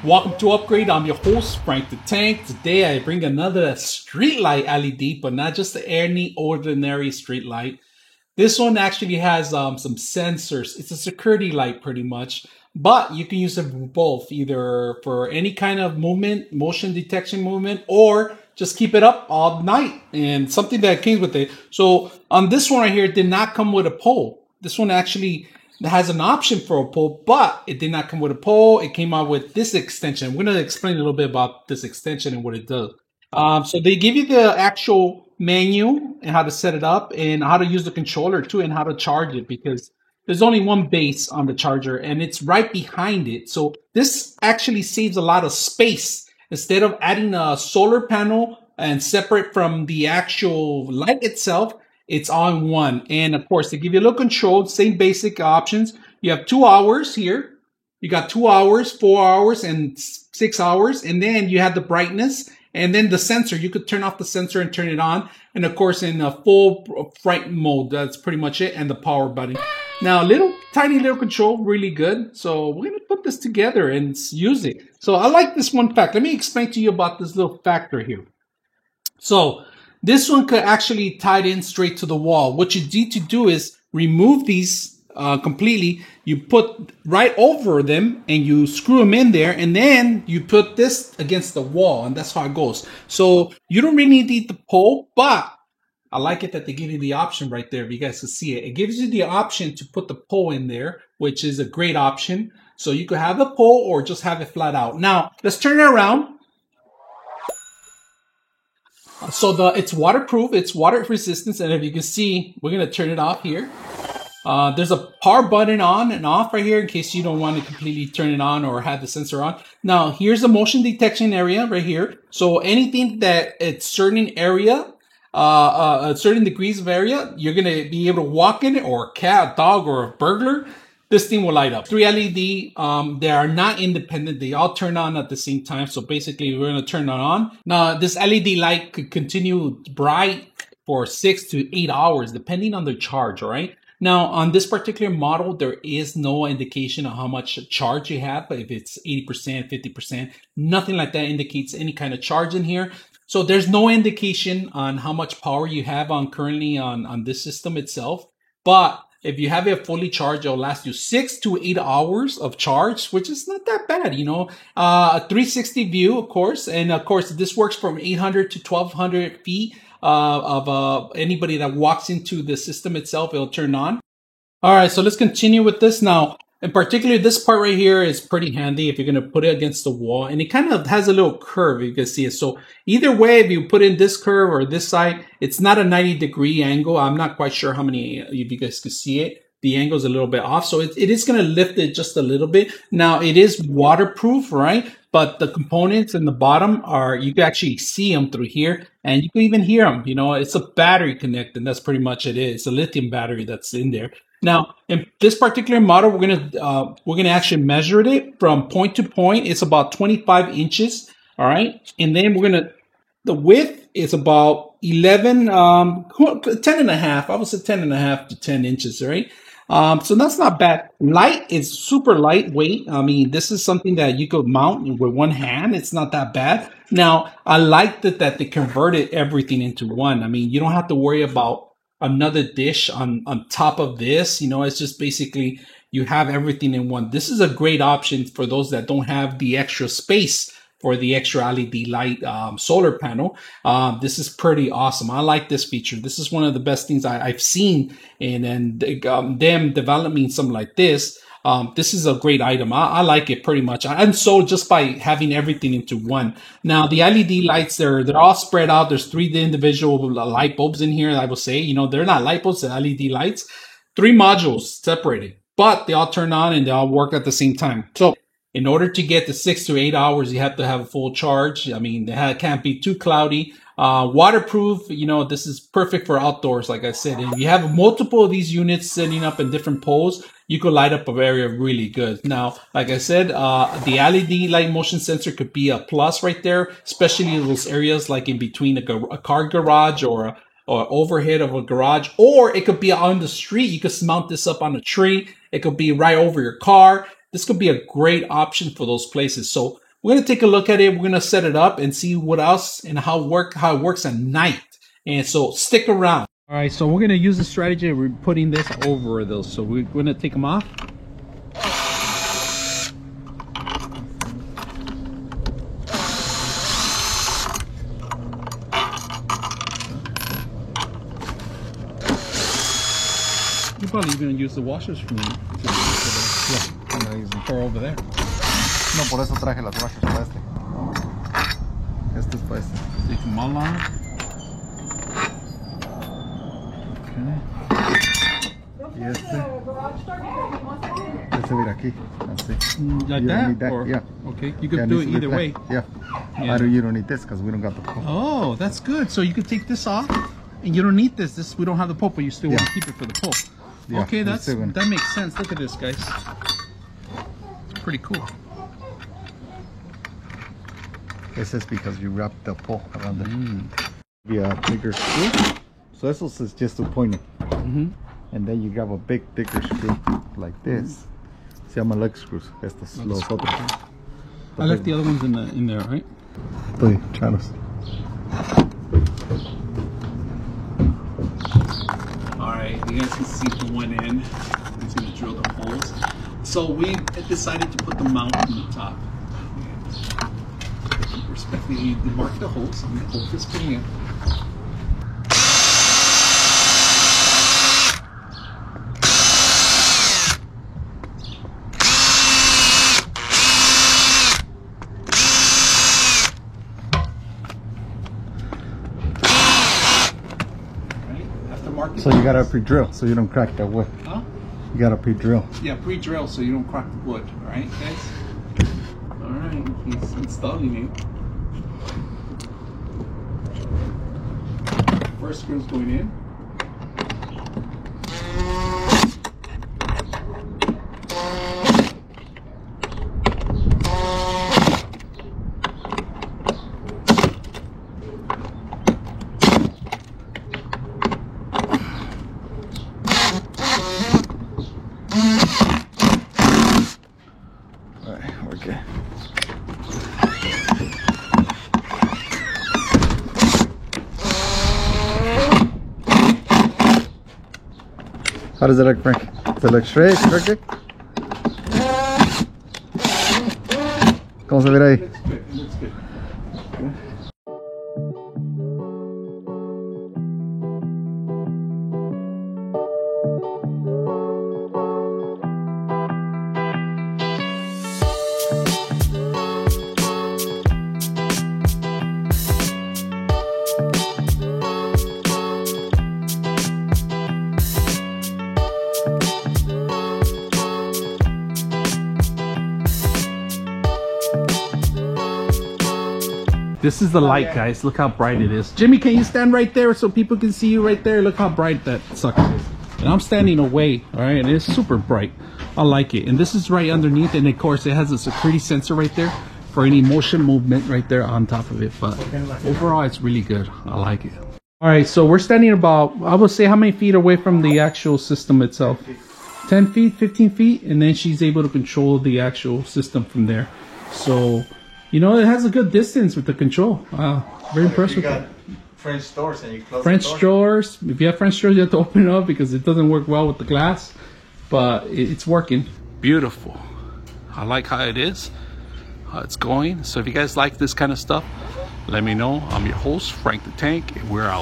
Welcome to Upgrade. I'm your host, Frank the Tank. Today I bring another streetlight LED, but not just any ordinary streetlight. This one actually has some sensors. It's a security light pretty much, but you can use it for both, either for any kind of movement, motion detection movement, or just keep it up all night and something that came with it. So on this one right here, it did not come with a pole. This one actually has an option for a pole, but it did not come with a pole. It came out with this extension. We're going to explain a little bit about this extension and what it does. So they give you the actual menu and how to set it up and how to use the controller too and how to charge it, because there's only one base on the charger and it's right behind it. So this actually saves a lot of space. Instead of adding a solar panel and separate from the actual light itself, it's all in one. And of course, they give you a little control, same basic options. You have 2 hours here. You got 2 hours, 4 hours, and 6 hours. And then you have the brightness. And then the sensor, you could turn off the sensor and turn it on. And of course, in a full bright mode, that's pretty much it. And the power button. Now, tiny little control, really good. So we're going to put this together and use it. So I like this one fact. Let me explain to you about this little factor here. So this one could actually tie it in straight to the wall. What you need to do is remove these completely. You put right over them and you screw them in there, and then you put this against the wall, and that's how it goes. So you don't really need the pole, but I like it that they give you the option right there. If you guys can see it, it gives you the option to put the pole in there, which is a great option. So you could have the pole or just have it flat out. Now let's turn it around. So it's waterproof, it's water resistance, and if you can see, we're gonna turn it off here. There's a power button on and off right here in case you don't want to completely turn it on or have the sensor on. Now here's the motion detection area right here. So anything that it's certain area, certain degrees of area, you're gonna be able to walk in it, or a cat, dog, or a burglar. This thing will light up. 3 LED, they are not independent. They all turn on at the same time. So basically, we're going to turn it on. Now, this LED light could continue bright for 6 to 8 hours, depending on the charge, all right? Now, on this particular model, there is no indication of how much charge you have, but if it's 80%, 50%, nothing like that indicates any kind of charge in here. So there's no indication on how much power you have currently on this system itself. But if you have it fully charged, it'll last you 6 to 8 hours of charge, which is not that bad, you know. A 360 view, of course. And of course, this works from 800 to 1200 feet of anybody that walks into the system itself, it'll turn on. All right, so let's continue with this now. In particular, this part right here is pretty handy if you're going to put it against the wall. And it kind of has a little curve, you can see it. So either way, if you put in this curve or this side, it's not a 90-degree angle. I'm not quite sure how many of you guys can see it. The angle is a little bit off. So it is going to lift it just a little bit. Now, it is waterproof, right? But the components in the bottom you can actually see them through here. And you can even hear them. You know, it's a battery connect, and that's pretty much it is. It's a lithium battery that's in there. Now, in this particular model, we're gonna actually measure it from point to point. It's about 25 inches, all right? And then the width is about 10 and a half. I would say 10 and a half to 10 inches, right? So that's not bad. Light is super lightweight. I mean, this is something that you could mount with one hand. It's not that bad. Now, I like that they converted everything into one. I mean, you don't have to worry about another dish on top of this. You know, it's just basically you have everything in one. This is a great option for those that don't have the extra space for the extra LED light solar panel. This is pretty awesome. I like this feature. This is one of the best things I've seen, and them developing something like this. This is a great item. I like it pretty much. I'm sold just by having everything into one. Now, the LED lights, they're all spread out. There's 3 individual light bulbs in here, I will say. You know, they're not light bulbs, they're LED lights. 3 modules separated, but they all turn on and they all work at the same time. So in order to get the 6 to 8 hours, you have to have a full charge. I mean, it can't be too cloudy. Waterproof, you know, this is perfect for outdoors, like I said. And if you have multiple of these units setting up in different poles, you could light up an area really good. Now, like I said, the LED light motion sensor could be a plus right there, especially in those areas like in between a car garage or overhead of a garage, or it could be on the street. You could mount this up on a tree. It could be right over your car. This could be a great option for those places. So we're gonna take a look at it. We're gonna set it up and see what else and how it works at night. And so stick around. All right, so we're gonna use the strategy of putting this over those. So we're gonna take them off. You're probably gonna use the washers from me. Yeah, or over there. No, por eso traje las washers para este. Este es para este. Take them all on. Y este mira aquí, así. Like that? Or, yeah. Okay, you could do it either way. Yeah. You don't need this because we don't got the pole. Oh, that's good. So you could take this off, and you don't need this. We don't have the pole, but you still want to keep it for the pole. Yeah, okay, that makes sense. Look at this, guys. It's pretty cool. This is because you wrap the pole around it. Be a bigger screw. So this is just to point it. And then you grab a big, thicker screw like this. Se llama leg screws. Estos, los otros. I left the other ones in there, right? Estoy chanos. Alright, you guys can see the one in. It's going to drill the holes. So we decided to put the mount on the top. Respectfully, mark the holes. I'm going to hold this thing in. So you gotta pre-drill so you don't crack that wood. Huh? You gotta pre-drill. Yeah, pre-drill so you don't crack the wood. Alright, guys? Alright, he's installing it. First screw's going in. Okay. How does it look, Frank? Does it look straight? Crooked? ¿Cómo se ve ahí? Looks good. It looks good. This is the light, guys. Look how bright it is. Jimmy, can you stand right there so people can see you right there? Look how bright that sucker is. And I'm standing away, all right? And it's super bright. I like it. And this is right underneath. And of course, it has a security sensor right there for any motion movement right there on top of it. But overall, it's really good. I like it. All right, so we're standing about, I would say, how many feet away from the actual system itself? 10 feet, 15 feet. And then she's able to control the actual system from there. So, you know, it has a good distance with the control. Very impressed with it. French doors and you close French doors. If you have French doors, you have to open it up because it doesn't work well with the glass. But it's working. Beautiful. I like how it is. How it's going. So if you guys like this kind of stuff, let me know. I'm your host, Frank the Tank, and we're out.